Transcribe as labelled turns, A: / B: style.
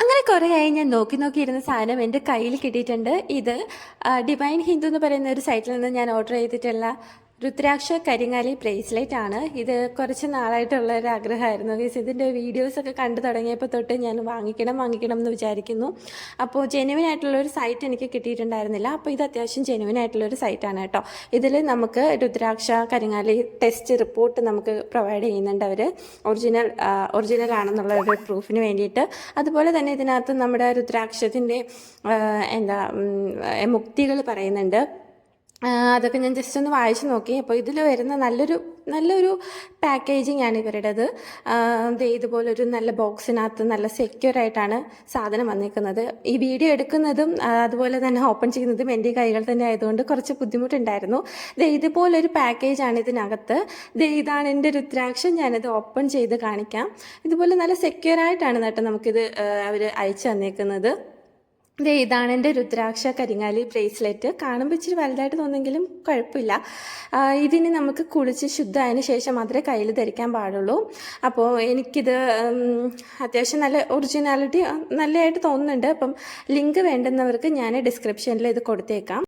A: അങ്ങനെ കുറേയായി ഞാൻ നോക്കി നോക്കിയിരുന്ന സാധനം എൻ്റെ കയ്യിൽ കിട്ടിയിട്ടുണ്ട്. ഇത് ഡിവൈൻ ഹിന്ദു എന്ന് പറയുന്ന ഒരു സൈറ്റിൽ നിന്ന് ഞാൻ ഓർഡർ ചെയ്തിട്ടുള്ള രുദ്രാക്ഷ കരിങ്ങാലി ബ്രേസ്ലെറ്റ് ആണ്. ഇത് കുറച്ച് നാളായിട്ടുള്ള ഒരു ആഗ്രഹമായിരുന്നു. ഗൈസ്, ഇതിൻ്റെ വീഡിയോസൊക്കെ കണ്ടു തുടങ്ങിയപ്പോൾ തൊട്ട് ഞാൻ വാങ്ങിക്കണം എന്ന് വിചാരിക്കുന്നു. അപ്പോൾ ജെനുവിൻ ആയിട്ടുള്ളൊരു സൈറ്റ് എനിക്ക് കിട്ടിയിട്ടുണ്ടായിരുന്നില്ല. അപ്പോൾ ഇത് അത്യാവശ്യം ജെനുവിൻ ആയിട്ടുള്ളൊരു സൈറ്റാണ് കേട്ടോ. ഇതിൽ നമുക്ക് രുദ്രാക്ഷ കരിങ്ങാലി ടെസ്റ്റ് റിപ്പോർട്ട് നമുക്ക് പ്രൊവൈഡ് ചെയ്യുന്നുണ്ട് അവർ, ഒറിജിനൽ ആണെന്നുള്ള ഒരു പ്രൂഫിന് വേണ്ടിയിട്ട്. അതുപോലെ തന്നെ ഇതിനകത്ത് നമ്മുടെ രുദ്രാക്ഷത്തിൻ്റെ മുക്തികൾ പറയുന്നുണ്ട്. അതൊക്കെ ഞാൻ ജസ്റ്റ് ഒന്ന് വായിച്ചു നോക്കി. അപ്പോൾ ഇതിൽ വരുന്ന നല്ലൊരു പാക്കേജിങ് ആണ് ഇവരുടേത്. ഇതുപോലൊരു നല്ല ബോക്സിനകത്ത് നല്ല സെക്യൂർ ആയിട്ടാണ് സാധനം വന്നിരിക്കുന്നത്. ഈ വീഡിയോ എടുക്കുന്നതും അതുപോലെ തന്നെ ഓപ്പൺ ചെയ്യുന്നതും എൻ്റെ കൈകൾ തന്നെ ആയതുകൊണ്ട് കുറച്ച് ബുദ്ധിമുട്ടുണ്ടായിരുന്നു. ഇതുപോലൊരു പാക്കേജാണ് ഇതിനകത്ത്. ഇതാണ് എൻ്റെ രുദ്രാക്ഷം. ഞാനത് ഓപ്പൺ ചെയ്ത് കാണിക്കാം. ഇതുപോലെ നല്ല സെക്യൂർ ആയിട്ടാണ് കേട്ടോ നമുക്കിത് അവർ അയച്ചു തന്നേക്കുന്നത്. ഇതാണ് എൻ്റെ രുദ്രാക്ഷ കരിങ്ങാലി ബ്രേസ്ലെറ്റ്. കാണുമ്പോൾ ഇച്ചിരി വലുതായിട്ട് തോന്നുമെങ്കിലും കുഴപ്പമില്ല. ഇതിന് നമുക്ക് കുളിച്ച് ശുദ്ധമായതിനു ശേഷം മാത്രമേ കയ്യിൽ ധരിക്കാൻ പാടുള്ളൂ. അപ്പോൾ എനിക്കിത് അത്യാവശ്യം നല്ല ഒറിജിനാലിറ്റി നല്ലതായിട്ട് തോന്നുന്നുണ്ട്. അപ്പം ലിങ്ക് വേണ്ടുന്നവർക്ക് ഞാൻ ഡിസ്ക്രിപ്ഷനിൽ ഇത് കൊടുത്തേക്കാം.